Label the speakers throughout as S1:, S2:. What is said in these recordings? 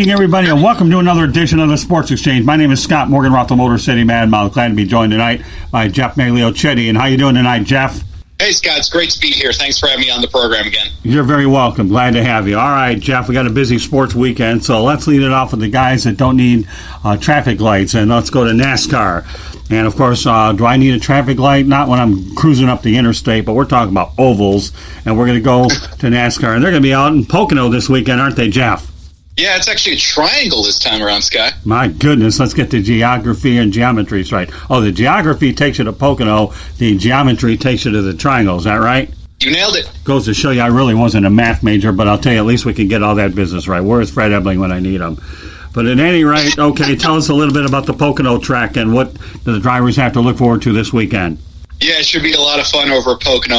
S1: evening, everybody, and welcome to another edition of the Sports Exchange. My name is Scott Morganroth, the Motor City Madmouth. Glad to be joined tonight by Geoff Magliocchetti. And how you doing tonight, Jeff?
S2: Hey, Scott. It's great to be here. Thanks for having me on the program again.
S1: You're very welcome. Glad to have you. All right, Jeff, we got a busy sports weekend, so let's lead it off with the guys that don't need traffic lights, and let's go to NASCAR. And, of course, do I need a traffic light? Not when I'm cruising up the interstate, but we're talking about ovals, and we're going to go to NASCAR. And they're going to be out in Pocono this weekend, aren't they, Jeff?
S2: Yeah, it's actually a triangle this time around, Scott.
S1: My goodness, let's get the geography and geometries right. Oh, the geography takes you to Pocono. The geometry takes you to the triangle. Is that right?
S2: You nailed it.
S1: Goes to show you I really wasn't a math major, but I'll tell you, at least we can get all that business right. Where's Fred Ebling when I need him? But at any rate, okay, tell us a little bit about the Pocono track and what the drivers have to look forward to this weekend.
S2: Yeah, it should be a lot of fun over at Pocono.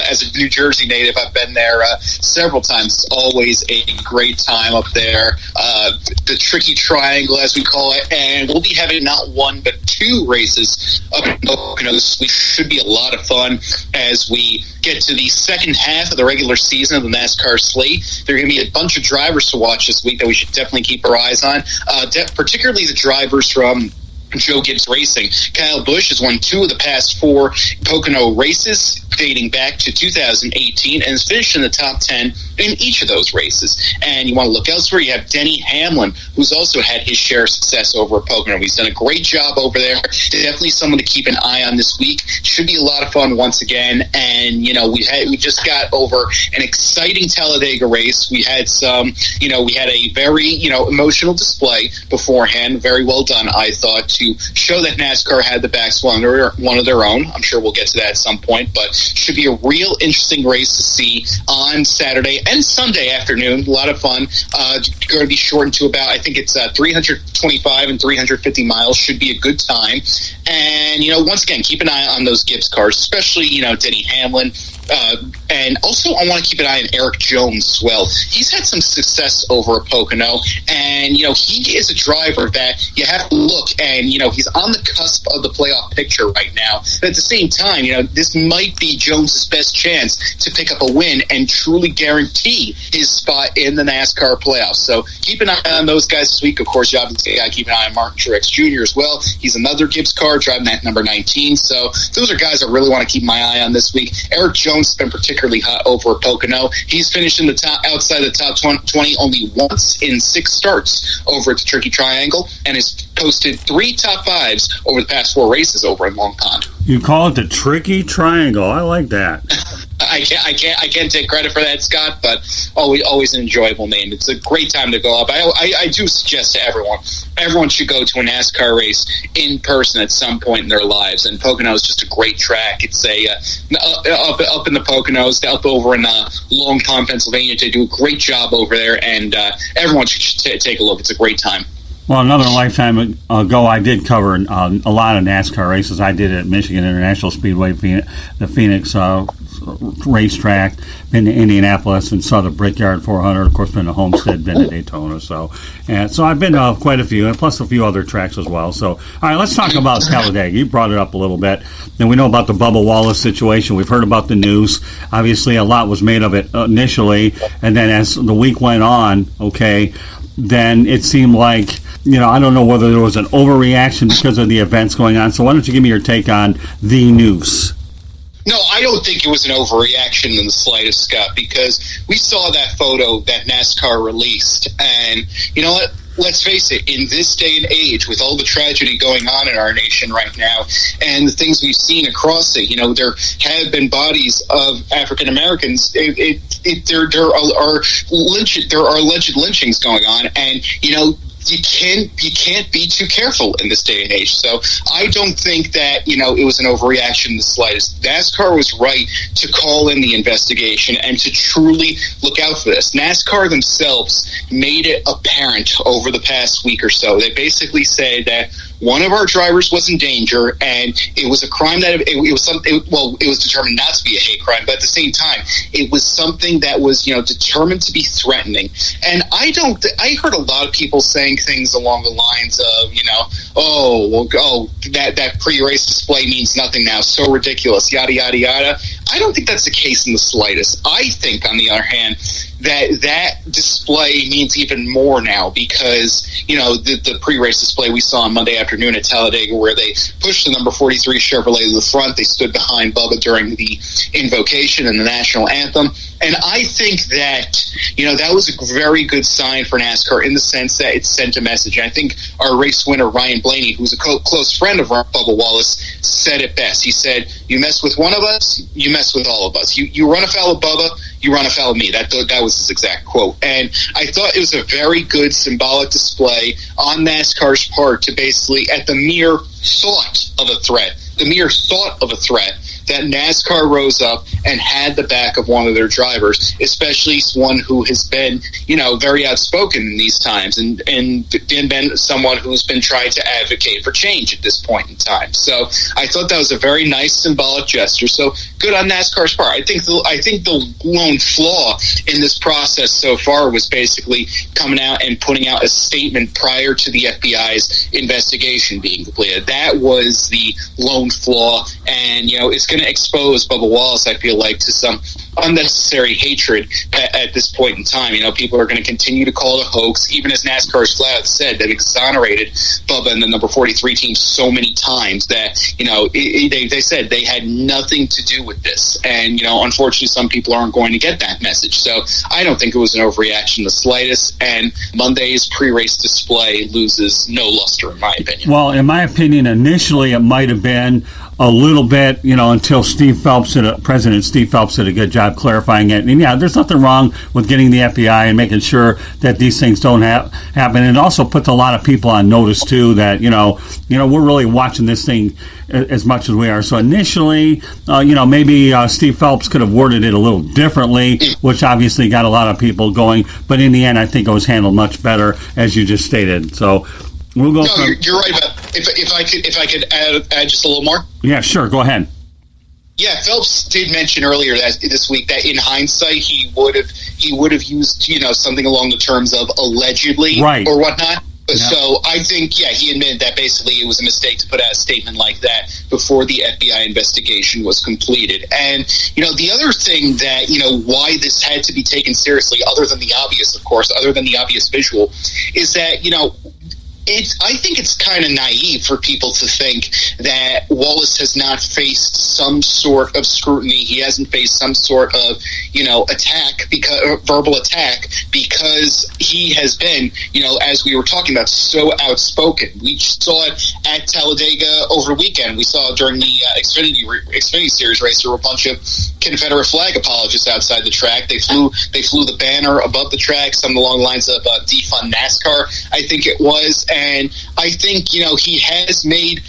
S2: As a New Jersey native, I've been there several times. It's always a great time up there. The tricky triangle, as we call it, and we'll be having not one but two races up in Pocono this week. Should be a lot of fun as we get to the second half of the regular season of the NASCAR slate. There are going to be a bunch of drivers to watch this week that we should definitely keep our eyes on, particularly the drivers from Joe Gibbs Racing. Kyle Busch has won 2 of the past 4 Pocono races dating back to 2018 and has finished in the top 10 in each of those races. And you want to look elsewhere, you have Denny Hamlin, who's also had his share of success over at Pocono. He's done a great job over there. Definitely someone to keep an eye on this week. Should be a lot of fun once again. And, you know, we just got over an exciting Talladega race. We had we had a very, emotional display beforehand. Very well done, I thought, to show that NASCAR had the backs one of their own. I'm sure we'll get to that at some point, but should be a real interesting race to see on Saturday and Sunday afternoon. A lot of fun. Going to be shortened to about, I think it's 325 and 350 miles. Should be a good time. And, once again, keep an eye on those Gibbs cars, especially, Denny Hamlin. And also I want to keep an eye on Eric Jones as well. He's had some success over at Pocono, and, he is a driver that you have to look, and, he's on the cusp of the playoff picture right now. But at the same time, this might be Jones's best chance to pick up a win and truly guarantee his spot in the NASCAR playoffs. So keep an eye on those guys this week. Of course, you obviously got to keep an eye on Martin Truex Jr. as well. He's another Gibbs car driving that number 19. So those are guys I really want to keep my eye on this week. Eric Jones has been particularly hot over at Pocono. He's finished in the top, outside the top 20 only once in 6 starts over at the Tricky Triangle, and has posted 3 top 5s over the past 4 races over in Long Pond.
S1: You call it the Tricky Triangle. I like that.
S2: I can't take credit for that, Scott, but always an enjoyable name. It's a great time to go up. I do suggest to everyone should go to a NASCAR race in person at some point in their lives. And Pocono is just a great track. It's up in the Poconos, up over in Long Pond, Pennsylvania. They do a great job over there, and everyone should take a look. It's a great time.
S1: Well, another lifetime ago, I did cover a lot of NASCAR races. I did it at Michigan International Speedway, the Phoenix racetrack, been to Indianapolis and saw the Brickyard 400, of course, been to Homestead, been to Daytona. So I've been to quite a few, and plus a few other tracks as well. So, all right, let's talk about Talladega. You brought it up a little bit. And we know about the Bubba Wallace situation. We've heard about the Noose. Obviously, a lot was made of it initially, and then as the week went on, then it seemed like, I don't know whether there was an overreaction because of the events going on. So why don't you give me your take on the Noose?
S2: No, I don't think it was an overreaction in the slightest, Scott, because we saw that photo that NASCAR released. And you know what? Let's face it, in this day and age, with all the tragedy going on in our nation right now and the things we've seen across it, there have been bodies of African Americans. There are alleged lynchings going on, and you can't be too careful in this day and age. So I don't think that, it was an overreaction in the slightest. NASCAR was right to call in the investigation and to truly look out for this. NASCAR themselves made it apparent over the past week or so. They basically said that one of our drivers was in danger, and it was a crime that it was determined not to be a hate crime, but at the same time, it was something that was, determined to be threatening. And I heard a lot of people saying things along the lines of, that pre-race display means nothing now, so ridiculous, yada, yada, yada. I don't think that's the case in the slightest. I think, on the other hand, that display means even more now because, the pre-race display we saw on Monday afternoon at Talladega where they pushed the number 43 Chevrolet to the front. They stood behind Bubba during the invocation and the national anthem. And I think that, that was a very good sign for NASCAR in the sense that it sent a message. And I think our race winner, Ryan Blaney, who's a close friend of Bubba Wallace, said it best. He said, you mess with one of us, you mess with all of us. You run afoul of Bubba, you run afoul of me. That was his exact quote. And I thought it was a very good symbolic display on NASCAR's part to basically, at the mere thought of a threat, that NASCAR rose up and had the back of one of their drivers, especially one who has been, very outspoken in these times and been someone who's been trying to advocate for change at this point in time. So I thought that was a very nice symbolic gesture. So good on NASCAR's part. I think the lone flaw in this process so far was basically coming out and putting out a statement prior to the FBI's investigation being completed. That was the lone flaw, and it's going to expose Bubba Wallace, I feel like, to some unnecessary hatred at this point in time. People are going to continue to call it a hoax, even as NASCAR's flat out said that exonerated Bubba and the number 43 team so many times that they said they had nothing to do with this. And unfortunately, some people aren't going to get that message. So I don't think it was an overreaction the slightest. And Monday's pre-race display loses no luster, in my opinion.
S1: Well, in my opinion, initially it might have been a little bit, until President Steve Phelps did a good job clarifying it. And yeah, there's nothing wrong with getting the FBI and making sure that these things don't happen. And it also puts a lot of people on notice too that, we're really watching this thing as much as we are. So initially, maybe Steve Phelps could have worded it a little differently, which obviously got a lot of people going. But in the end, I think it was handled much better, as you just stated. So we'll go.
S2: You're right about. If I could add just a little more.
S1: Yeah, sure. Go ahead.
S2: Yeah, Phelps did mention earlier this week that in hindsight he would have used something along the terms of allegedly or whatnot. Yeah. So I think he admitted that basically it was a mistake to put out a statement like that before the FBI investigation was completed. And the other thing that why this had to be taken seriously, other than the obvious, of course, other than the obvious visual, is that I think it's kind of naive for people to think that Wallace has not faced some sort of scrutiny. He hasn't faced some sort of, attack, verbal attack, because he has been, as we were talking about, so outspoken. We saw it at Talladega over the weekend. We saw it during the Xfinity Series race. There were a bunch of Confederate flag apologists outside the track. They flew the banner above the track, something along the lines of defund NASCAR, I think it was. And I think, he has made,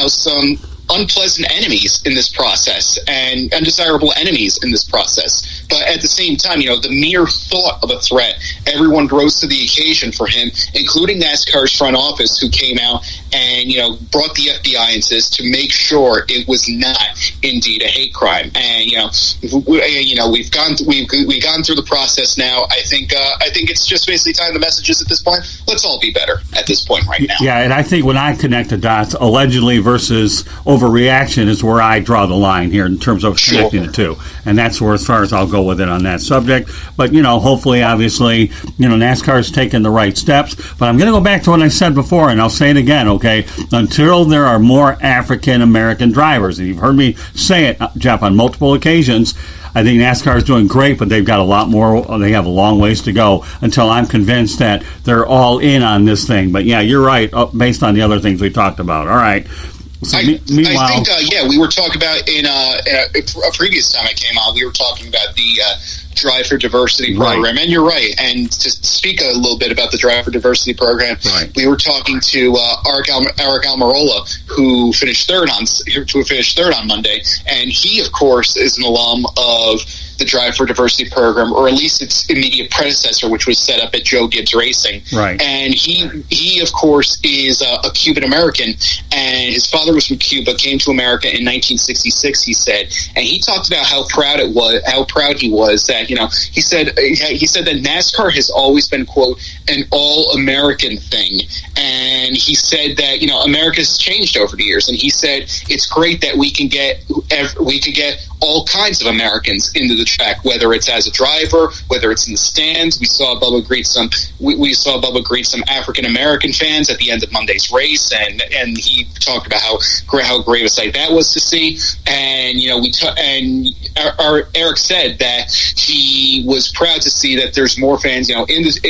S2: some unpleasant enemies in this process and undesirable enemies in this process. But at the same time, the mere thought of a threat, everyone rose to the occasion for him, including NASCAR's front office, who came out and, brought the FBI into this to make sure it was not indeed a hate crime. And, we've gone through the process now. I think it's just basically time the messages at this point. Let's all be better at this point right now.
S1: Yeah, and I think when I connect the dots, allegedly versus overreaction is where I draw the line here in terms of connecting the two. And that's where, as far as I'll go with it on that subject. But, hopefully, obviously, NASCAR's taking the right steps. But I'm going to go back to what I said before, and I'll say it again, okay? Until there are more African-American drivers, and you've heard me say it, Geoff, on multiple occasions, I think NASCAR is doing great, but they've got a lot more. They have a long ways to go until I'm convinced that they're all in on this thing. But, yeah, you're right, based on the other things we talked about. All right. So
S2: I think, we were talking about in a previous time I came on, we were talking about the Drive for Diversity program, and you're right. And to speak a little bit about the Drive for Diversity program, we were talking to Eric Almirola, who finished third on Monday, and he, of course, is an alum of the Drive for Diversity program, or at least its immediate predecessor, which was set up at Joe Gibbs Racing.
S1: Right.
S2: And he of course, is a Cuban American, and his father was from Cuba, came to America in 1966. He said, and he talked about how proud he was that he said that NASCAR has always been, quote, an all-American thing, and he said that America's changed over the years, and he said it's great that we can get all kinds of Americans into the track, whether it's as a driver, whether it's in the stands. We saw Bubba greet some African American fans at the end of Monday's race, and he talked about how great a sight that was to see. And Eric said that he was proud to see that there's more fans,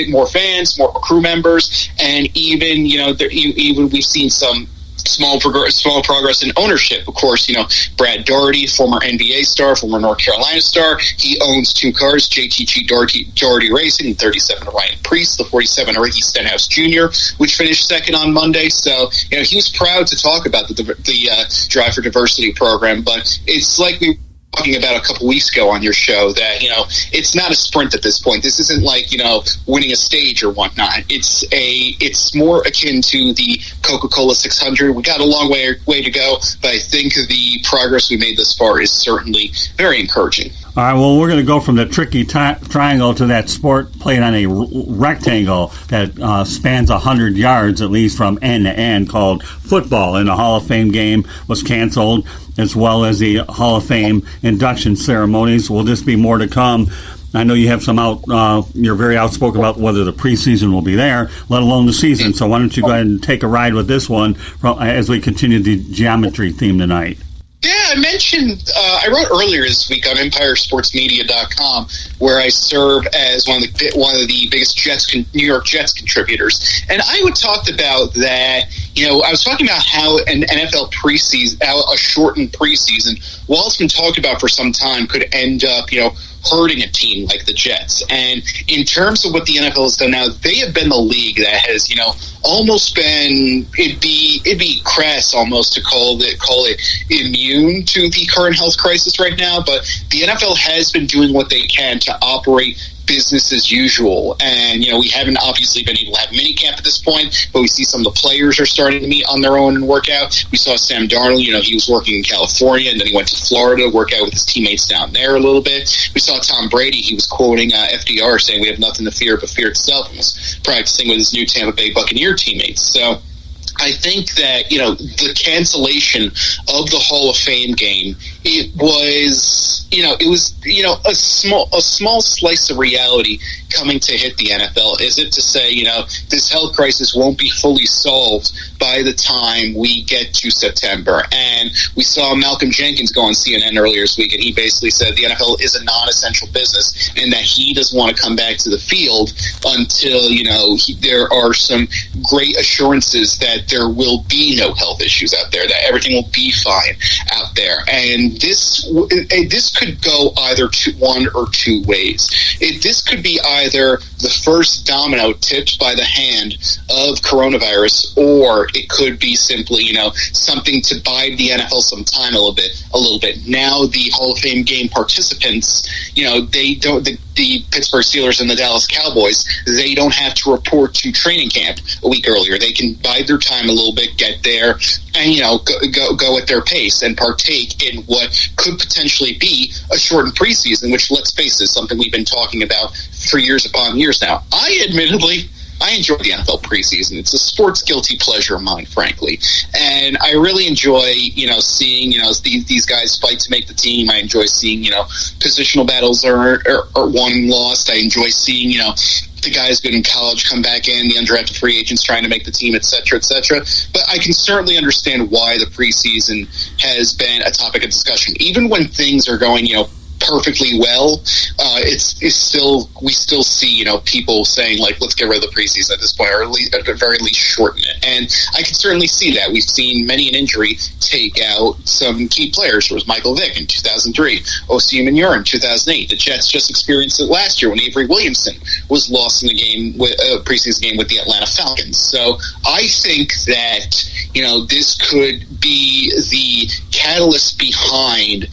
S2: more fans, more crew members, and even we've seen some small progress in ownership. Of course, Brad Daugherty, former NBA star, former North Carolina star, he owns 2 cars, JTG Daugherty Racing, the 37 Ryan Priest, the 47 Ricky Stenhouse Jr., which finished second on Monday. So, he was proud to talk about the Drive for Diversity program, but it's like we talking about a couple weeks ago on your show that it's not a sprint at this point. This isn't like winning a stage or whatnot. It's more akin to the Coca-Cola 600. We got a long way to go, but I think the progress we made thus far is certainly very encouraging.
S1: All right, well, we're going to go from the tricky triangle to that sport played on a rectangle that spans 100 yards at least from end to end, called football. And the Hall of Fame game was canceled, as well as the Hall of Fame induction ceremonies. Will this be more to come? I know you have you're very outspoken about whether the preseason will be there, let alone the season. So why don't you go ahead and take a ride with this one as we continue the geometry theme tonight?
S2: Yeah, I mentioned, I wrote earlier this week on EmpireSportsMedia.com, where I serve as one of the biggest New York Jets contributors. And I talked about that, I was talking about how an NFL preseason, how a shortened preseason, while it's been talked about for some time, could end up, hurting a team like the Jets. And in terms of what the NFL has done now, they have been the league that has, almost been, it'd be crass almost to call it immune to the current health crisis right now, but the NFL has been doing what they can to operate business as usual. And, we haven't obviously been able to have minicamp at this point, but we see some of the players are starting to meet on their own and work out. We saw Sam Darnold, he was working in California, and then he went to Florida to work out with his teammates down there a little bit. We saw Tom Brady, he was quoting FDR saying, "We have nothing to fear but fear itself," and was practicing with his new Tampa Bay Buccaneer teammates. So I think that, the cancellation of the Hall of Fame game, it was a small slice of reality coming to hit the NFL. Is it to say, this health crisis won't be fully solved by the time we get to September? And we saw Malcolm Jenkins go on CNN earlier this week, and he basically said the NFL is a non-essential business and that he doesn't want to come back to the field until, there are some great assurances that there will be no health issues out there, that everything will be fine out there. And this could go either one or two ways. This could be either the first domino tipped by the hand of coronavirus, or it could be simply, something to buy the NFL some time a little bit. Now the Hall of Fame game participants, they don't. The Pittsburgh Steelers and the Dallas Cowboys, they don't have to report to training camp a week earlier. They can bide their time a little bit, get there, and go at their pace and partake in what could potentially be a shortened preseason, which, let's face it, is something we've been talking about for years upon years now. I enjoy the NFL preseason. It's a sports guilty pleasure of mine, frankly. And I really enjoy, seeing, these guys fight to make the team. I enjoy seeing, positional battles are won and lost. I enjoy seeing, the guys good in college come back in, the undrafted free agents trying to make the team, et cetera, et cetera. But I can certainly understand why the preseason has been a topic of discussion. Even when things are going, perfectly well, we still see people saying, like, let's get rid of the preseason at this point, or at the very least shorten it. And I can certainly see that. We've seen many an injury take out some key players. There was Michael Vick in 2003, Osi Manure in 2008. The Jets just experienced it last year when Avery Williamson was lost in the game, preseason game with the Atlanta Falcons. So I think that this could be the catalyst behind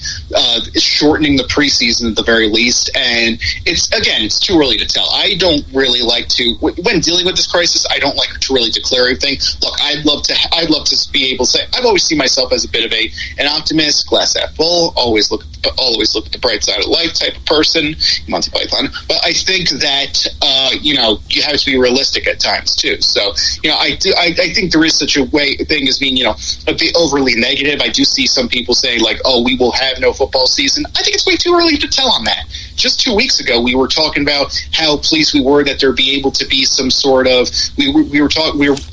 S2: shortening the preseason at the very least. And it's too early to tell. I don't really like to, when dealing with this crisis, I don't like to really declare everything. Look, I'd love to be able to say, I've always seen myself as a bit of an optimist, glass half full, always look at the bright side of life type of person, Monty Python. But I think that you have to be realistic at times too. So I think there is such a thing as being a bit overly negative. I do see some people say, like, oh, we will have no football season. I think it's way too early to tell on that. Just 2 weeks ago, we were talking about how pleased we were that there be able to be some sort of, we were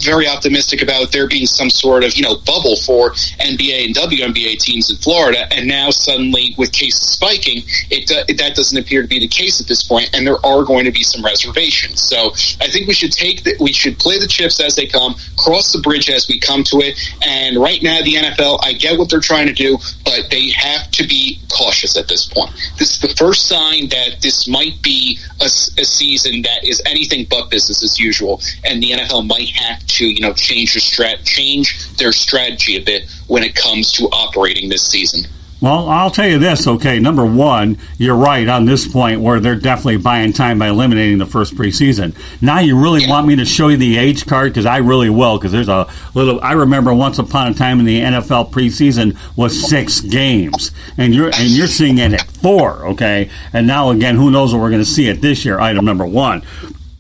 S2: very optimistic about there being some sort of, bubble for NBA and WNBA teams in Florida, and now suddenly with cases spiking, that doesn't appear to be the case at this point, and there are going to be some reservations. So I think we should play the chips as they come, cross the bridge as we come to it, and right now the NFL, I get what they're trying to do, but they have to be cautious at this point. This is the first sign that this might be a season that is anything but business as usual, and the NFL might have to, change their strategy a bit when it comes to operating this season.
S1: Well, I'll tell you this, okay. Number one, you're right on this point where they're definitely buying time by eliminating the first preseason. Now you really want me to show you the age card? Because I really will, because there's I remember once upon a time in the NFL preseason was 6 games, and you're seeing it at 4, okay? And now, again, who knows what we're going to see it this year, item number one.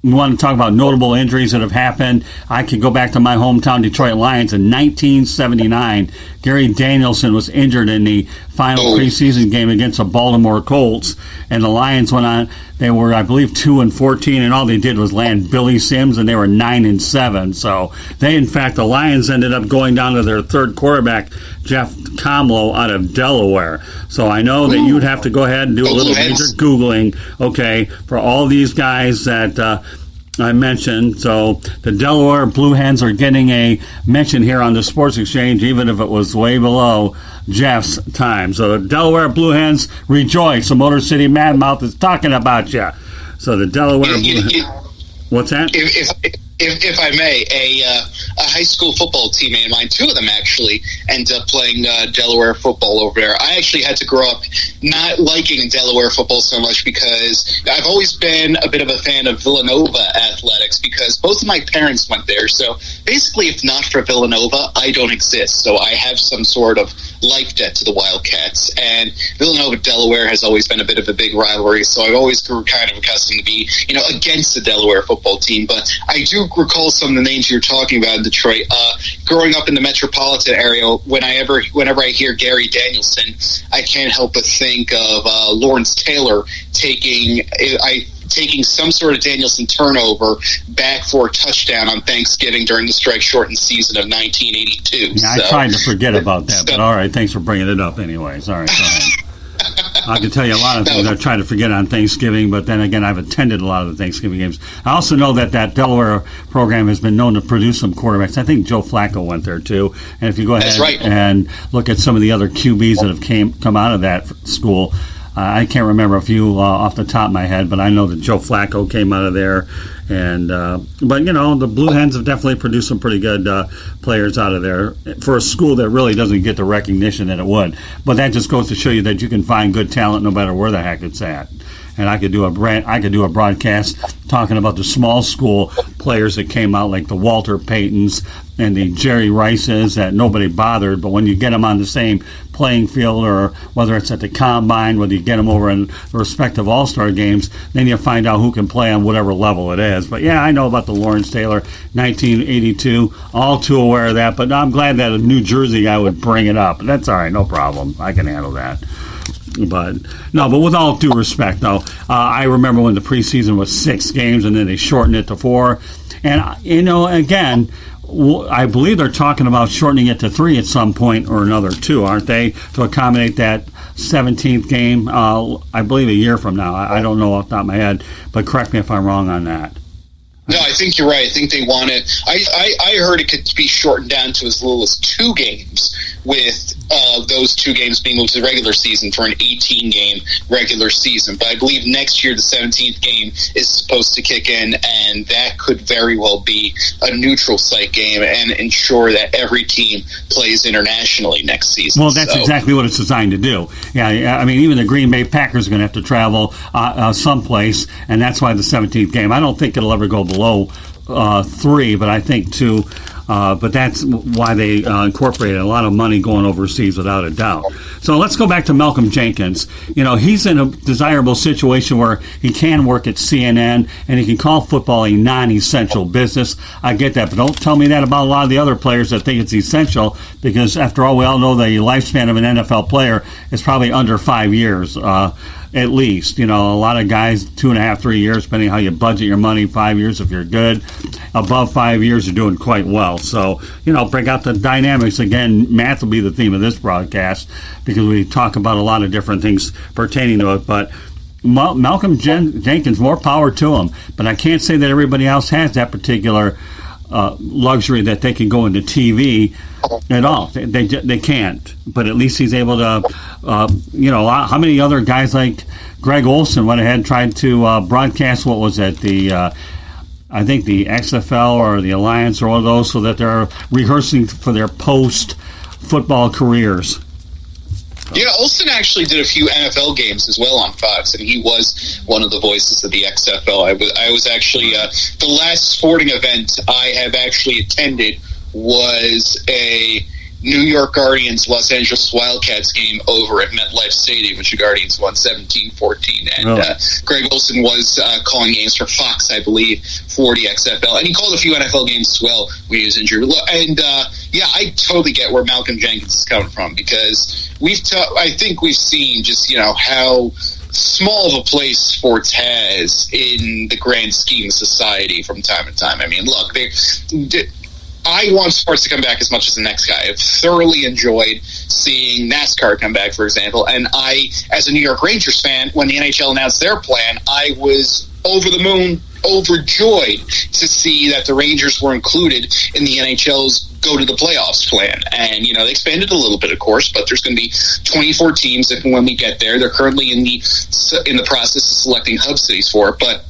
S1: We want to talk about notable injuries that have happened. I could go back to my hometown, Detroit Lions, in 1979. Gary Danielson was injured in the final preseason game against the Baltimore Colts, and the Lions went on. They were, I believe, 2-14, and all they did was land Billy Sims, and they were 9-7. So the Lions ended up going down to their third quarterback, Jeff Comlow, out of Delaware. So I know that you'd have to go ahead and do a little major Googling, okay, for all these guys that I mentioned. So the Delaware Blue Hens are getting a mention here on the Sports Exchange, even if it was way below Jeff's time. So the Delaware Blue Hens rejoice. The Motor City Madmouth is talking about you. So the Delaware Blue Hens. What's that?
S2: If I may, a high school football teammate of mine, 2 of them actually, ended up playing Delaware football over there. I actually had to grow up not liking Delaware football so much because I've always been a bit of a fan of Villanova athletics because both of my parents went there. So basically, if not for Villanova, I don't exist. So I have some sort of life debt to the Wildcats. And Villanova Delaware has always been a bit of a big rivalry. So I've always grew kind of accustomed to be, against the Delaware football team. But I do recall some of the names you're talking about in Detroit. Growing up in the metropolitan area, whenever I hear Gary Danielson, I can't help but think of Lawrence Taylor taking some sort of Danielson turnover back for a touchdown on Thanksgiving during the strike-shortened season of 1982.
S1: Yeah, I tried to forget about that, but all right, thanks for bringing it up anyways. All right, go ahead. I can tell you a lot of things I try to forget on Thanksgiving, but then again, I've attended a lot of the Thanksgiving games. I also know that Delaware program has been known to produce some quarterbacks. I think Joe Flacco went there too. And if you go ahead and look at some of the other QBs that have come out of that school, I can't remember a few off the top of my head, but I know that Joe Flacco came out of there. And but the Blue Hens have definitely produced some pretty good players out of there for a school that really doesn't get the recognition that it would. But that just goes to show you that you can find good talent no matter where the heck it's at. And I could do a broadcast talking about the small school players that came out, like the Walter Paytons and the Jerry Rices that nobody bothered. But when you get them on the same playing field, or whether it's at the combine, whether you get them over in the respective all-star games, then you find out who can play on whatever level it is. But yeah, I know about the Lawrence Taylor 1982. All too aware of that. But I'm glad that a New Jersey guy would bring it up. That's all right, no problem. I can handle that. But with all due respect, though, I remember when the preseason was 6 games and then they shortened it to 4. And, again, I believe they're talking about shortening it to 3 at some point or another, too, aren't they, to accommodate that 17th game, I believe a year from now. I don't know off the top of my head, but correct me if I'm wrong on that.
S2: No, I think you're right. I think they want it. I heard it could be shortened down to as little as 2 games, with those 2 games being moved to the regular season for an 18-game regular season. But I believe next year the 17th game is supposed to kick in, and that could very well be a neutral site game and ensure that every team plays internationally next season.
S1: Well, that's exactly what it's designed to do. Yeah, I mean, even the Green Bay Packers are going to have to travel someplace, and that's why the 17th game. I don't think it'll ever go below 3, but I think 2 But that's why they incorporated a lot of money going overseas, without a doubt. So let's go back to Malcolm Jenkins. He's in a desirable situation where he can work at CNN and he can call football a non-essential business. I get that, but don't tell me that about a lot of the other players that think it's essential, because after all, we all know the lifespan of an NFL player is probably under 5 years. At least, a lot of guys, 2.5, 3 years, depending how you budget your money. 5 years if you're good. Above 5 years, you're doing quite well. So, break out the dynamics. Again, math will be the theme of this broadcast, because we talk about a lot of different things pertaining to it. But Malcolm Jenkins, more power to him. But I can't say that everybody else has that particular luxury that they can go into TV at all. They can't. But at least he's able to, how many other guys like Greg Olsen went ahead and tried to broadcast, what was it, I think the XFL or the Alliance or one of those, so that they're rehearsing for their post-football careers.
S2: Yeah, Olsen actually did a few NFL games as well on Fox, and he was one of the voices of the XFL. I was actually the last sporting event I have actually attended was a New York Guardians Los Angeles Wildcats game over at MetLife Stadium, which the Guardians won 17-14. And Greg Olsen was calling games for Fox, I believe, for the XFL. And he called a few NFL games as well when he was injured. And, I totally get where Malcolm Jenkins is coming from, because I think we've seen just, how small of a place sports has in the grand scheme of society from time to time. I mean, look, I want sports to come back as much as the next guy. I've thoroughly enjoyed seeing NASCAR come back, for example. And I, as a New York Rangers fan, when the NHL announced their plan, I was over the moon, overjoyed to see that the Rangers were included in the NHL's go to the playoffs plan. And, they expanded a little bit, of course, but there's going to be 24 teams that when we get there. They're currently in the process of selecting hub cities for it. But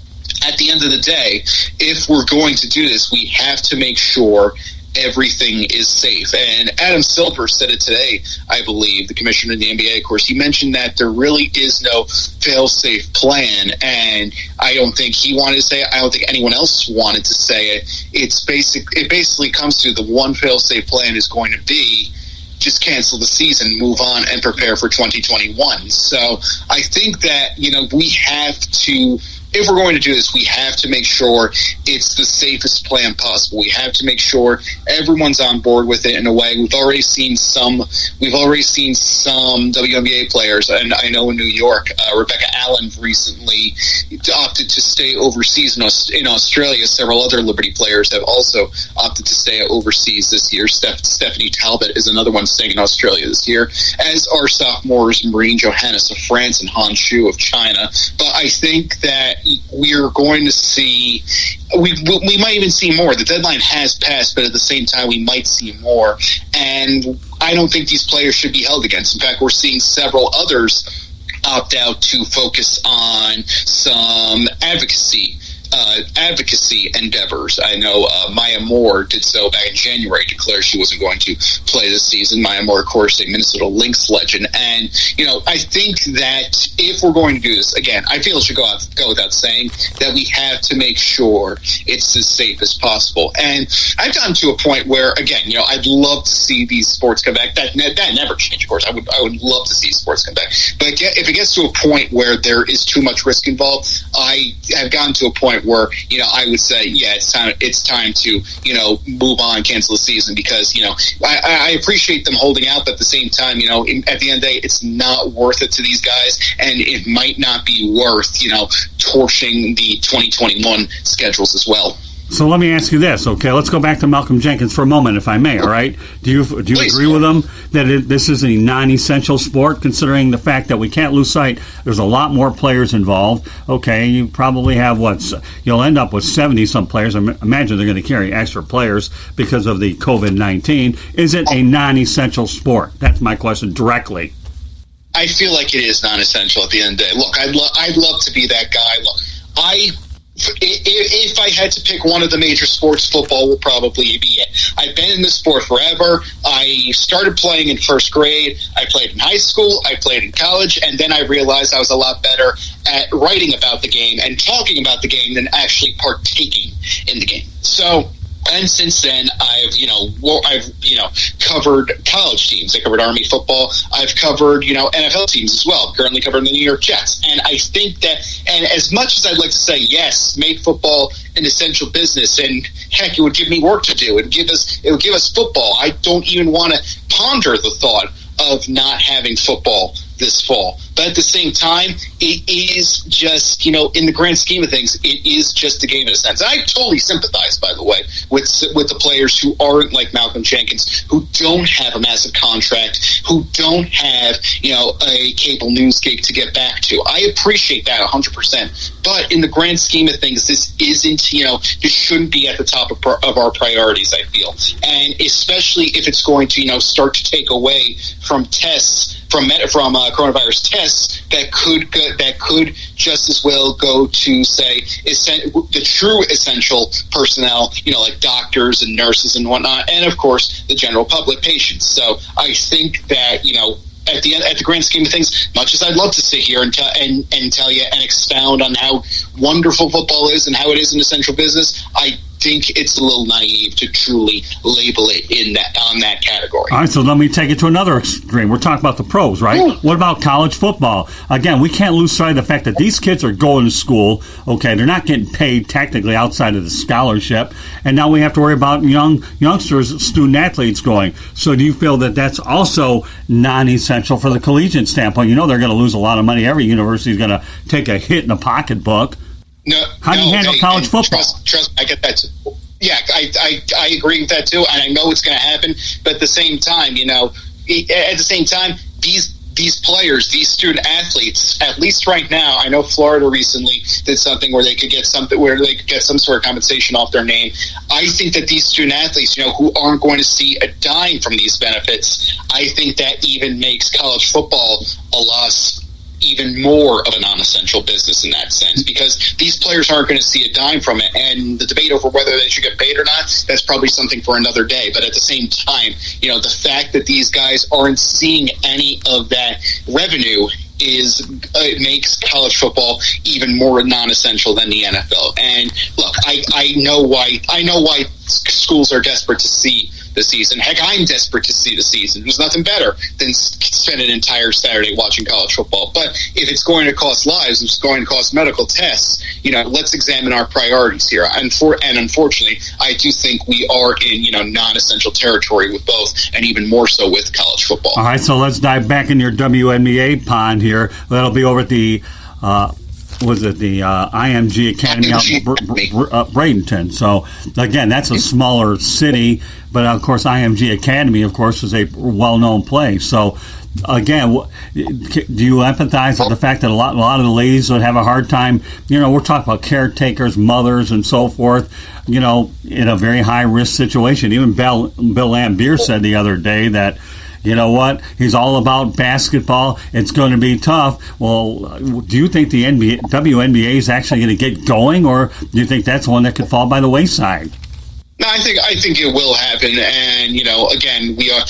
S2: at the end of the day, if we're going to do this, we have to make sure everything is safe. And Adam Silver said it today, I believe, the commissioner of the NBA, of course. He mentioned that there really is no fail-safe plan, and I don't think he wanted to say it. I don't think anyone else wanted to say it. It basically comes to the one fail-safe plan is going to be just cancel the season, move on, and prepare for 2021. So I think that, we have to, if we're going to do this, we have to make sure it's the safest plan possible. We have to make sure everyone's on board with it in a way. We've already seen some WNBA players, and I know in New York, Rebecca Allen recently opted to stay overseas in Australia. Several other Liberty players have also opted to stay overseas this year. Stephanie Talbot is another one staying in Australia this year, as are sophomores Maureen Johannes of France and Han Shu of China. But I think that we're going to see, we might even see more. The deadline has passed, but at the same time, we might see more. And I don't think these players should be held against. In fact, we're seeing several others opt out to focus on some advocacy endeavors. I know Maya Moore did so back in January, declared she wasn't going to play this season. Maya Moore, of course, a Minnesota Lynx legend. And, I think that if we're going to do this, again, I feel it should go without saying that we have to make sure it's as safe as possible. And I've gotten to a point where, again, I'd love to see these sports come back. That never changed, of course. I would love to see sports come back. But if it gets to a point where there is too much risk involved, I have gotten to a point where, I would say, it's time to, move on, cancel the season, because, I appreciate them holding out, but at the same time, at the end of the day, it's not worth it to these guys, and it might not be worth, torching the 2021 schedules as well.
S1: So let me ask you this, okay? Let's go back to Malcolm Jenkins for a moment, if I may, all right? Do you agree with him that this is a non-essential sport, considering the fact that we can't lose sight? There's a lot more players involved. Okay, you probably have, you'll end up with 70-some players. I imagine they're going to carry extra players because of the COVID-19. Is it a non-essential sport? That's my question directly.
S2: I feel like it is non-essential at the end of the day. Look, I'd love to be that guy. Look, if I had to pick one of the major sports, football will probably be it. I've been in this sport forever. I started playing in first grade. I played in high school. I played in college. And then I realized I was a lot better at writing about the game and talking about the game than actually partaking in the game. So And since then, I've covered college teams. I covered Army football. I've covered, NFL teams as well. I'm currently covering the New York Jets. And I think that, and as much as I'd like to say, yes, make football an essential business, and heck, it would give me work to do. It would give us football. I don't even want to ponder the thought of not having football this fall. But at the same time, it is just, in the grand scheme of things, it is just a game in a sense. And I totally sympathize, by the way, with the players who aren't like Malcolm Jenkins, who don't have a massive contract, who don't have, a cable news gig to get back to. I appreciate that 100%. But in the grand scheme of things, this isn't, this shouldn't be at the top of our priorities, I feel. And especially if it's going to, start to take away from tests, from coronavirus tests that could just as well go to, say, the true essential personnel, like doctors and nurses and whatnot, and of course the general public, patients. So I think that at the grand scheme of things, much as I'd love to sit here and tell you and expound on how wonderful football is and how it is an essential business, I think it's a little naive to truly label it on that category.
S1: All right, so let me take it to another extreme. We're talking about the pros, right? Ooh. What about college football? Again, we can't lose sight of the fact that these kids are going to school. Okay, they're not getting paid technically outside of the scholarship, and now we have to worry about youngsters, student athletes going. So do you feel that that's also non-essential for the collegiate standpoint? They're going to lose a lot of money. Every university is going to take a hit in the pocketbook. How do you handle college football?
S2: Trust, I get that too. Yeah, I agree with that too, and I know it's going to happen. But at the same time, these players, these student athletes, at least right now, I know Florida recently did something where they could get some sort of compensation off their name. I think that these student athletes, who aren't going to see a dime from these benefits, I think that even makes college football a loss, even more of a non-essential business in that sense, because these players aren't going to see a dime from it. And the debate over whether they should get paid or not, that's probably something for another day. But at the same time, the fact that these guys aren't seeing any of that revenue it makes college football even more non-essential than the NFL. And look, I know why schools are desperate to see the season. Heck, I'm desperate to see the season. There's nothing better than spend an entire Saturday watching college football. But if it's going to cost lives, if it's going to cost medical tests, let's examine our priorities here. And unfortunately, I do think we are in, non-essential territory with both, and even more so with college football.
S1: All right, so let's dive back in your WNBA pond here. That'll be over at the IMG Academy out in Bradenton. So, again, that's a smaller city, but, of course, IMG Academy, of course, is a well-known place. So, again, do you empathize with the fact that a lot of the ladies would have a hard time, we're talking about caretakers, mothers, and so forth, in a very high-risk situation. Even Bill Lambier said the other day that, you know what? He's all about basketball. It's going to be tough. Well, do you think the WNBA is actually going to get going, or do you think that's one that could fall by the wayside?
S2: No, I think it will happen, and again, we are.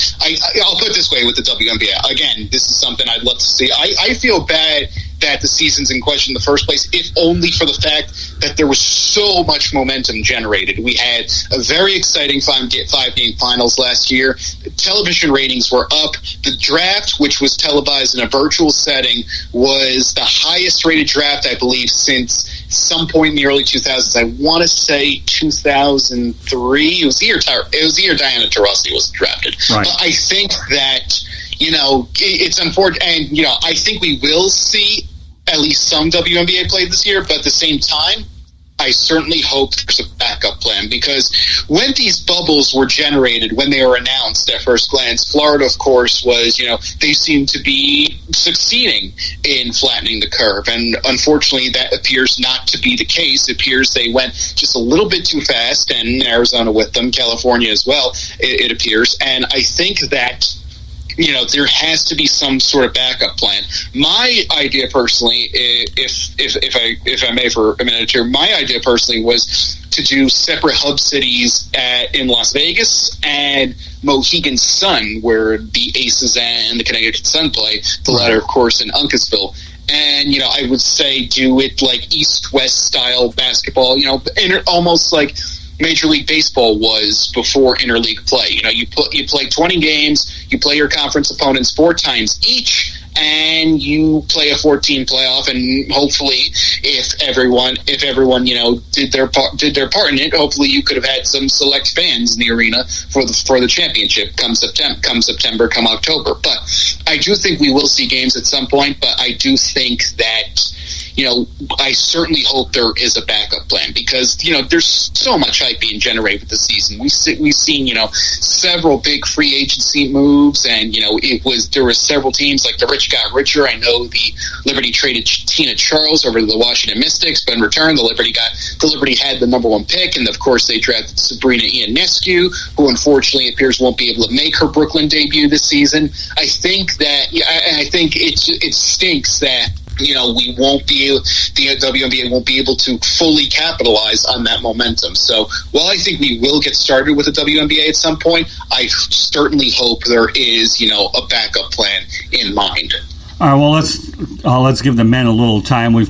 S2: I'll put it this way with the WNBA. Again, this is something I'd love to see. I feel bad that the season's in question in the first place, if only for the fact that there was so much momentum generated. We had a very exciting five-game finals last year. Television ratings were up. The draft, which was televised in a virtual setting, was the highest-rated draft, I believe, since some point in the early 2000s. I want to say 2003. It was the year Diana Taurasi was drafted.
S1: Right.
S2: But I think that it's unfortunate, and I think we will see at least some WNBA play this year, but at the same time, I certainly hope there's a backup plan, because when these bubbles were generated, when they were announced at first glance, Florida, of course, was, they seemed to be succeeding in flattening the curve. And unfortunately, that appears not to be the case. It appears they went just a little bit too fast, and Arizona with them, California as well, it appears. And I think that there has to be some sort of backup plan. My idea personally, if I may for a minute here, my idea personally was to do separate hub cities in Las Vegas and Mohegan Sun, where the Aces and the Connecticut Sun play, the latter, of course, in Uncasville. And, I would say do it like East-West style basketball, and almost like Major League Baseball was before interleague play. You play 20 games, you play your conference opponents 4 times each, and you play a 14 playoff, and hopefully if everyone did their part in it, hopefully you could have had some select fans in the arena for the championship come September, come October. But I do think we will see games at some point, but I do think that I certainly hope there is a backup plan, because there's so much hype being generated with the season. We've seen several big free agency moves, and there were several teams, like the rich got richer. I know the Liberty traded Tina Charles over to the Washington Mystics, but in return the Liberty had the number 1 pick, and of course they drafted Sabrina Ionescu, who unfortunately appears won't be able to make her Brooklyn debut this season. I think it stinks that we won't be the WNBA won't be able to fully capitalize on that momentum. So while I think we will get started with the WNBA at some point, I certainly hope there is a backup plan in mind.
S1: All right. Well, let's give the men a little time. We've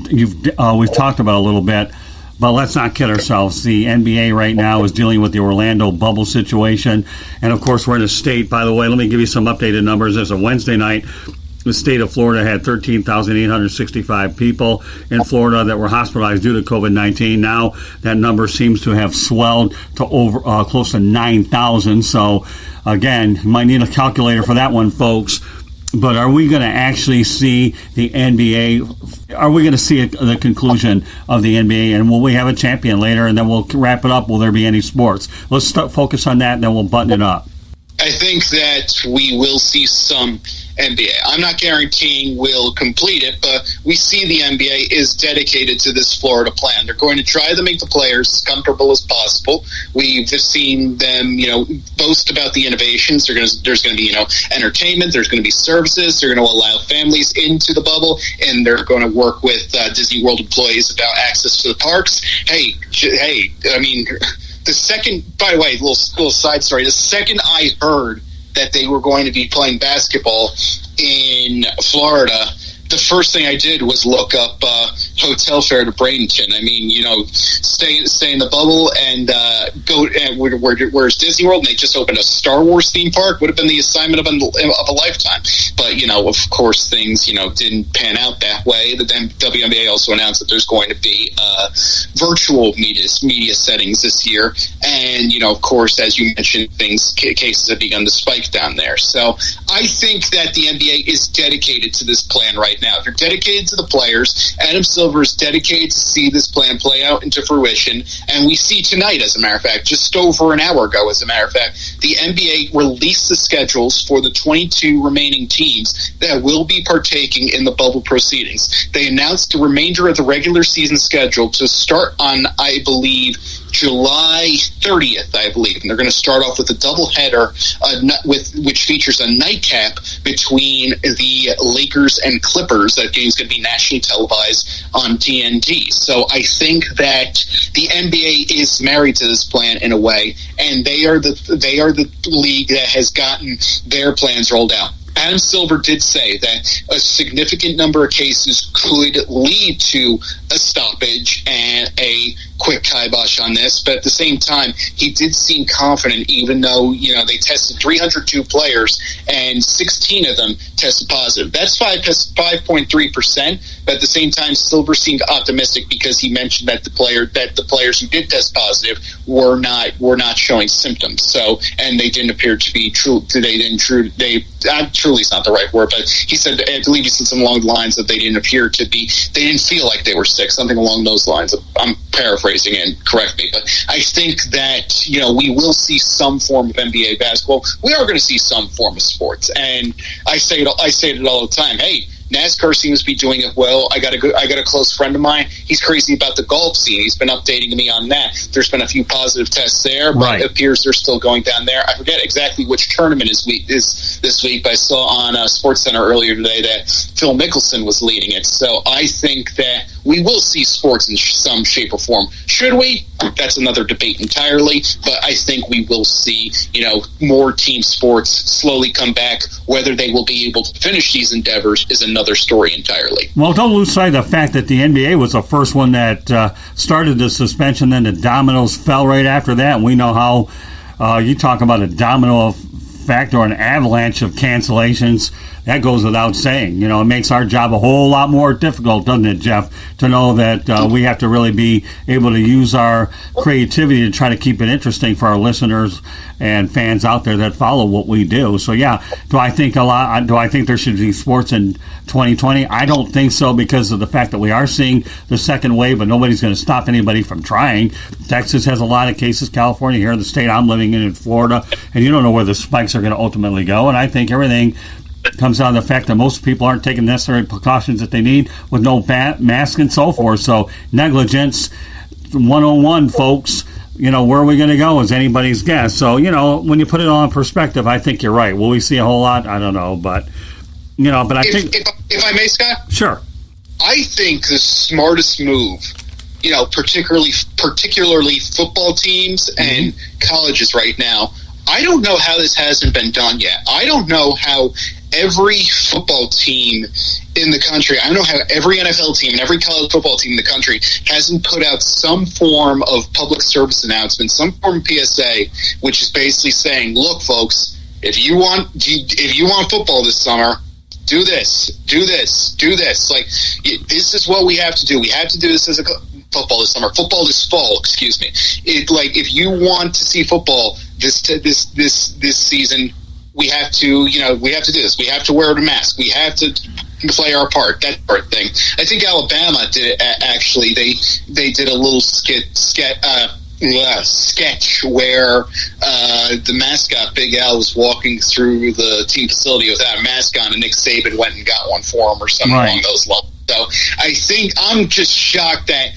S1: talked about it a little bit, but let's not kid ourselves. The NBA right now is dealing with the Orlando bubble situation, and of course we're in a state. By the way, let me give you some updated numbers. As of Wednesday night, the state of Florida had 13,865 people in Florida that were hospitalized due to COVID-19. Now that number seems to have swelled to over close to 9,000. So, again, you might need a calculator for that one, folks. But are we going to actually see the NBA? Are we going to see the conclusion of the NBA? And will we have a champion later? And then we'll wrap it up. Will there be any sports? Let's focus on that, and then we'll button it up.
S2: I think that we will see some NBA. I'm not guaranteeing we'll complete it, but we see the NBA is dedicated to this Florida plan. They're going to try to make the players as comfortable as possible. We've just seen them, boast about the innovations. There's going to be, entertainment. There's going to be services. They're going to allow families into the bubble, and they're going to work with Disney World employees about access to the parks. Hey, I mean, the second, by the way, little side story, the second I heard that they were going to be playing basketball in Florida, the first thing I did was look up hotel fare to Bradenton. I mean, stay in the bubble and go. And where's Disney World? And they just opened a Star Wars theme park. Would have been the assignment of a lifetime. But of course, things didn't pan out that way. The WNBA also announced that there's going to be virtual media settings this year, and of course, as you mentioned, cases have begun to spike down there. So I think that the NBA is dedicated to this plan right now. They're dedicated to the players. Adam Silver is dedicated to see this plan play out into fruition. And we see tonight, as a matter of fact, just over an hour ago, as a matter of fact, the NBA released the schedules for the 22 remaining teams that will be partaking in the bubble proceedings. They announced the remainder of the regular season schedule to start on, I believe, July 30th, I believe. And they're going to start off with a doubleheader, which features a nightcap between the Lakers and Clippers. That game's going to be nationally televised on TNT. So I think that the NBA is married to this plan in a way, and they are the league that has gotten their plans rolled out. Adam Silver did say that a significant number of cases could lead to a stoppage and a quick kibosh on this, but at the same time, he did seem confident, even though they tested 302 players and 16 of them tested positive. That's 5.3%. But at the same time, Silver seemed optimistic because he mentioned that the players who did test positive were not showing symptoms. So, and they didn't appear to be true. Truly is not the right word, but he said, I believe he said something along the lines that they didn't feel like they were sick, something along those lines. I'm paraphrasing, and correct me, but I think that we will see some form of NBA basketball. We are going to see some form of sports, and I say it all the time. Hey, NASCAR seems to be doing it well. I got a close friend of mine. He's crazy about the golf scene. He's been updating me on that. There's been a few positive tests there, but right. It appears they're still going down there. I forget exactly which tournament is this week, but I saw on SportsCenter earlier today that Phil Mickelson was leading it. So I think that we will see sports in some shape or form. Should we? That's another debate entirely. But I think we will see, more team sports slowly come back. Whether they will be able to finish these endeavors is another story entirely.
S1: Well, don't lose sight of the fact that the NBA was the first one that started the suspension, then the dominoes fell right after that. And we know how you talk about a domino effect or an avalanche of cancellations. That goes without saying. It makes our job a whole lot more difficult, doesn't it, Geoff, to know that we have to really be able to use our creativity to try to keep it interesting for our listeners and fans out there that follow what we do. So, yeah, do I think there should be sports in 2020? I don't think so, because of the fact that we are seeing the second wave, but nobody's going to stop anybody from trying. Texas has a lot of cases, California here, the state I'm living in Florida, and you don't know where the spikes are going to ultimately go. And I think everything comes down to the fact that most people aren't taking necessary precautions that they need with no mask and so forth. So negligence 101, folks. Where are we going to go is anybody's guess. So, when you put it all in perspective, I think you're right. Will we see a whole lot? I don't know. But, but I think...
S2: If I may, Scott?
S1: Sure.
S2: I think the smartest move, particularly football teams and colleges right now, I don't know how this hasn't been done yet. I don't know how every football team in the country, I don't know how every NFL team and every college football team in the country hasn't put out some form of public service announcement, some form of PSA, which is basically saying, look, folks, if you want football this summer, do this, do this, do this. Like, this is what we have to do. We have to do this as a football this summer. Football this fall, excuse me. If you want to see football this season, we have to do this. We have to wear a mask. We have to play our part. That sort of thing. I think Alabama did actually. They did a little sketch where the mascot Big Al was walking through the team facility without a mask on, and Nick Saban went and got one for him or something along those lines. So I think I'm just shocked that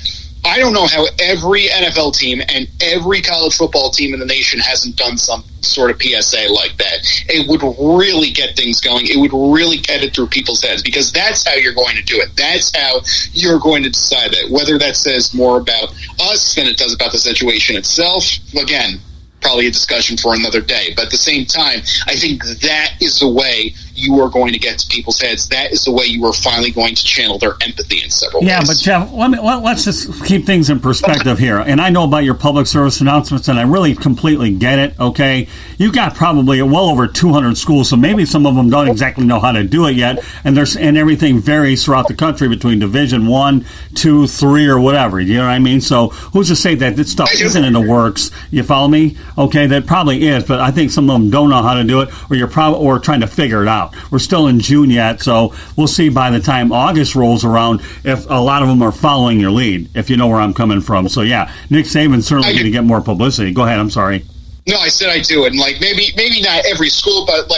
S2: I don't know how every NFL team and every college football team in the nation hasn't done some sort of PSA like that. It would really get things going. It would really get it through people's heads, because that's how you're going to do it. That's how you're going to decide that. Whether that says more about us than it does about the situation itself, again, probably a discussion for another day. But at the same time, I think that is the way you are going to get to people's heads. That is the way you are finally going to channel their empathy in several ways.
S1: Yeah, but Geoff, let's just keep things in perspective here. And I know about your public service announcements, and I really completely get it, okay? You've got probably well over 200 schools, so maybe some of them don't exactly know how to do it yet, and everything varies throughout the country between Division 1, 2, 3, or whatever. You know what I mean? So who's to say that this stuff isn't in the works? You follow me? Okay, that probably is, but I think some of them don't know how to do it, or trying to figure it out. We're still in June yet, so we'll see by the time August rolls around if a lot of them are following your lead, if you know where I'm coming from. So, yeah, Nick Saban's certainly going to get more publicity. Go ahead, I'm sorry.
S2: No, I said I do. And, maybe not every school, but,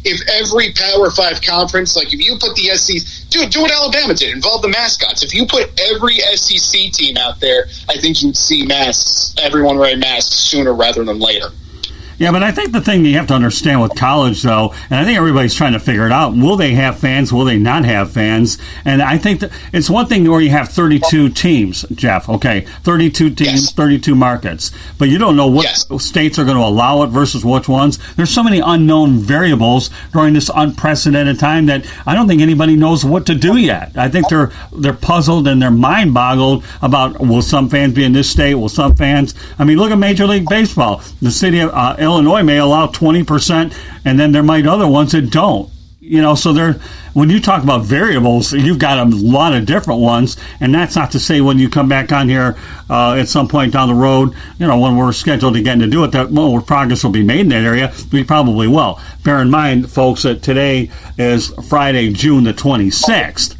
S2: if every Power 5 conference, if you put the SEC, do what Alabama did, involve the mascots. If you put every SEC team out there, I think you'd see everyone wearing masks sooner rather than later.
S1: Yeah, but I think the thing you have to understand with college, though, and I think everybody's trying to figure it out, will they have fans, will they not have fans? And I think that it's one thing where you have 32 teams, Geoff, okay, 32 teams, yes. 32 markets, but you don't know what states are going to allow it versus which ones. There's so many unknown variables during this unprecedented time that I don't think anybody knows what to do yet. I think they're puzzled and they're mind-boggled about, will some fans be in this state, will some fans, look at Major League Baseball. The city of Illinois may allow 20%, and then there might other ones that don't. So when you talk about variables, you've got a lot of different ones, and that's not to say when you come back on here at some point down the road, when we're scheduled again to do it, that more progress will be made in that area. We probably will. Bear in mind, folks, that today is Friday, June the 26th.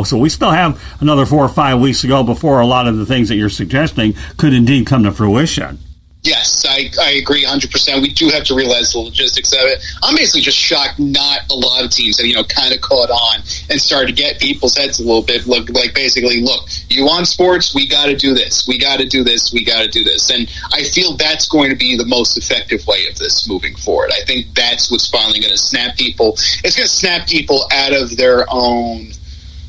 S1: So we still have another 4 or 5 weeks to go before a lot of the things that you're suggesting could indeed come to fruition.
S2: Yes, I agree 100%. We do have to realize the logistics of it. I'm basically just shocked not a lot of teams have, kind of caught on and started to get people's heads a little bit. Look, you want sports? We got to do this. We got to do this. We got to do this. And I feel that's going to be the most effective way of this moving forward. I think that's what's finally going to snap people. It's going to snap people out of their own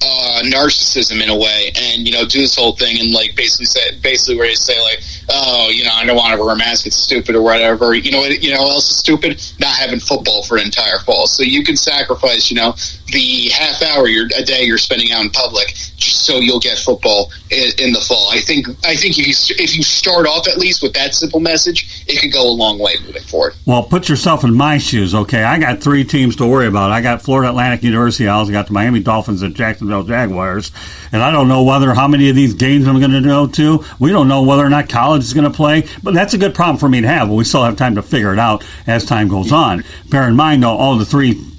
S2: narcissism in a way, and do this whole thing and like basically where you say like, oh, I don't want to wear a mask, it's stupid or whatever. You know what else is stupid? Not having football for an entire fall. So you can sacrifice the half hour a day you're spending out in public just so you'll get football in the fall. I think if you start off at least with that simple message, it could go a long way moving forward.
S1: Well, put yourself in my shoes, okay? I got 3 teams to worry about. I got Florida Atlantic University Owls, I got the Miami Dolphins and Jacksonville Jaguars, and I don't know how many of these games I'm going to go to. We don't know whether or not college is going to play, but that's a good problem for me to have. But we still have time to figure it out as time goes on. Bear in mind, though, all the 3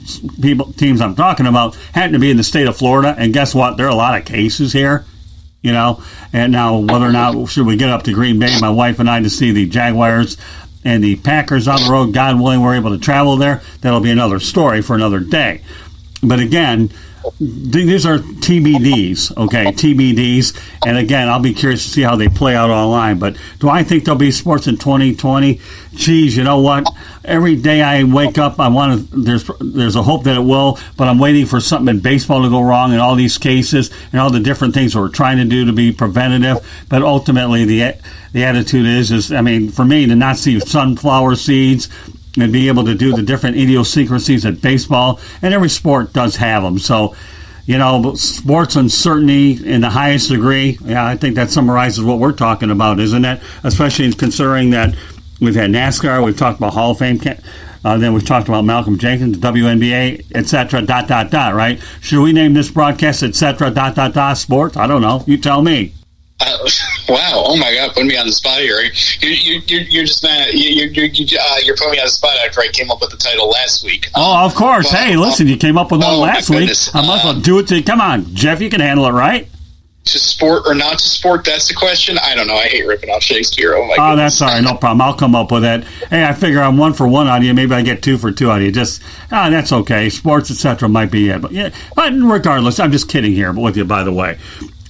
S1: teams I'm talking about happen to be in the state of Florida, and guess what? There are a lot of cases here, and now whether or not should we get up to Green Bay, my wife and I, to see the Jaguars and the Packers on the road, God willing, we're able to travel there. That'll be another story for another day. But again, these are TBDs, okay, TBDs. And again, I'll be curious to see how they play out online. But do I think there'll be sports in 2020? Geez, you know what? Every day I wake up, there's a hope that it will, but I'm waiting for something in baseball to go wrong and all these cases and all the different things we're trying to do to be preventative. But ultimately, the attitude is for me to not see sunflower seeds and be able to do the different idiosyncrasies that baseball and every sport does have them. So, sports uncertainty in the highest degree. Yeah, I think that summarizes what we're talking about, isn't it? Especially considering that we've had NASCAR, we've talked about Hall of Fame, then we've talked about Malcolm Jenkins, the WNBA, etc., ... right? Should we name this broadcast, etc., ... sports? I don't know. You tell me.
S2: Wow! Oh my God! Putting me on the spot here. You're just not. You're putting me on the spot after I came up with the title last week.
S1: Oh, of course. Hey, listen, you came up with one last week. I might as well do it to you. Come on, Jeff, you can handle it, right?
S2: To sport or not to sport? That's the question. I don't know. I hate ripping off Shakespeare. Oh my
S1: goodness. That's all right. No problem. I'll come up with that. Hey, I figure I'm 1 for 1 out of you. Maybe I get 2 for 2 out of you. That's okay. Sports, etc. might be it. But regardless, I'm just kidding here. But with you, by the way.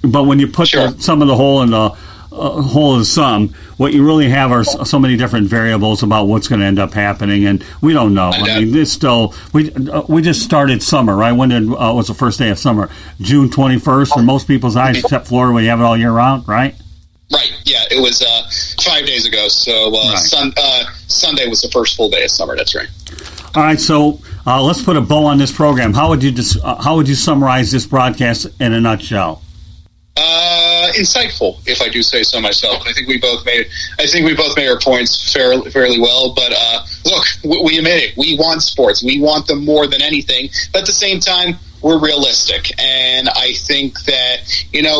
S1: But when you put some of the whole in the whole of sum, what you really have are so many different variables about what's going to end up happening, and we don't know. It's still we just started summer, right? When was the first day of summer? June 21st for most people's eyes, except Florida, where you have it all year round, right?
S2: Right. Yeah, it was 5 days ago. So Sunday was the first full day of summer. That's right.
S1: All right. So let's put a bow on this program. How would you summarize this broadcast in a nutshell?
S2: Insightful, if I do say so myself. I think we both made our points fairly well. But look, we admit it. We want sports. We want them more than anything. But at the same time, we're realistic, and I think that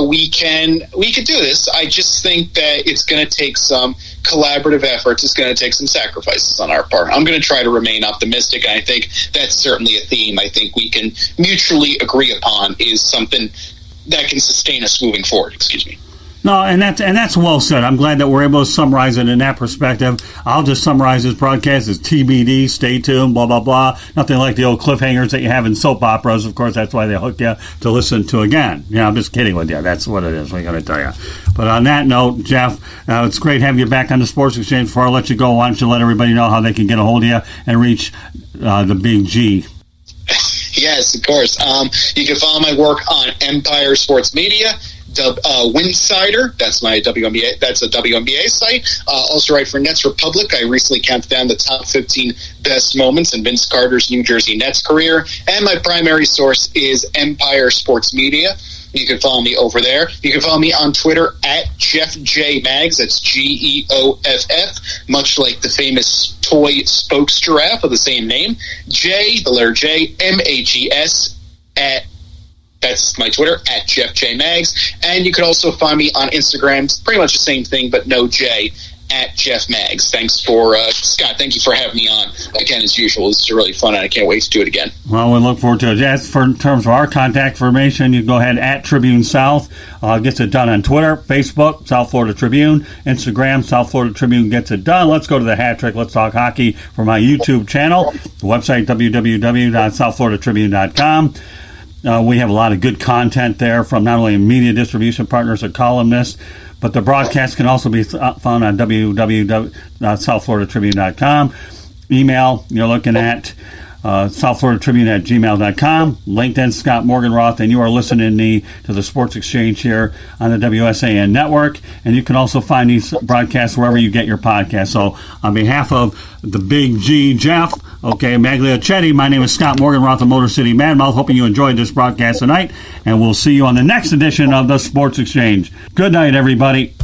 S2: we can do this. I just think that it's going to take some collaborative efforts. It's going to take some sacrifices on our part. I'm going to try to remain optimistic, and I think that's certainly a theme I think we can mutually agree upon is something that can sustain us moving forward. Excuse me.
S1: No, and that's well said. I'm glad that we're able to summarize it in that perspective. I'll just summarize this broadcast as TBD, stay tuned, blah, blah, blah. Nothing like the old cliffhangers that you have in soap operas. Of course, that's why they hook you to listen to again. I'm just kidding with you. That's what it is. We're going to tell you. But on that note, Jeff, it's great having you back on the Sports Exchange. Before I let you go, why don't you let everybody know how they can get a hold of you and reach the Big G?
S2: Yes, of course. You can follow my work on Empire Sports Media, Winsider. That's my WNBA. That's a WNBA site. Also write for Nets Republic. I recently counted down the top 15 best moments in Vince Carter's New Jersey Nets career. And my primary source is Empire Sports Media. You can follow me over there. You can follow me on Twitter at Geoff J. Mags. That's Geoff, much like the famous toy spokes giraffe of the same name. J, the letter J, Mags at. That's my Twitter, at Geoff J. Mags. And you can also find me on Instagram. It's pretty much the same thing, but no J, at Geoff Mags. Thanks for, Scott, thank you for having me on. Again, as usual, this is really fun, and I can't wait to do it again.
S1: Well, we look forward to it. As in terms of our contact information, you can go ahead at Tribune South. Gets it done on Twitter, Facebook, South Florida Tribune, Instagram, South Florida Tribune gets it done. Let's go to the hat trick. Let's talk hockey for my YouTube channel. The website, www.southfloridatribune.com. We have a lot of good content there from not only media distribution partners or columnists, but the broadcast can also be found on www.southfloridatribune.com. Email, you're looking at South Florida Tribune at gmail.com, LinkedIn, Scott Morganroth, and you are listening to the Sports Exchange here on the WSAN network. And you can also find these broadcasts wherever you get your podcasts. So on behalf of the Big G, Geoff, Magliocchetti, my name is Scott Morganroth of Motor City Madmouth, hoping you enjoyed this broadcast tonight, and we'll see you on the next edition of the Sports Exchange. Good night, everybody.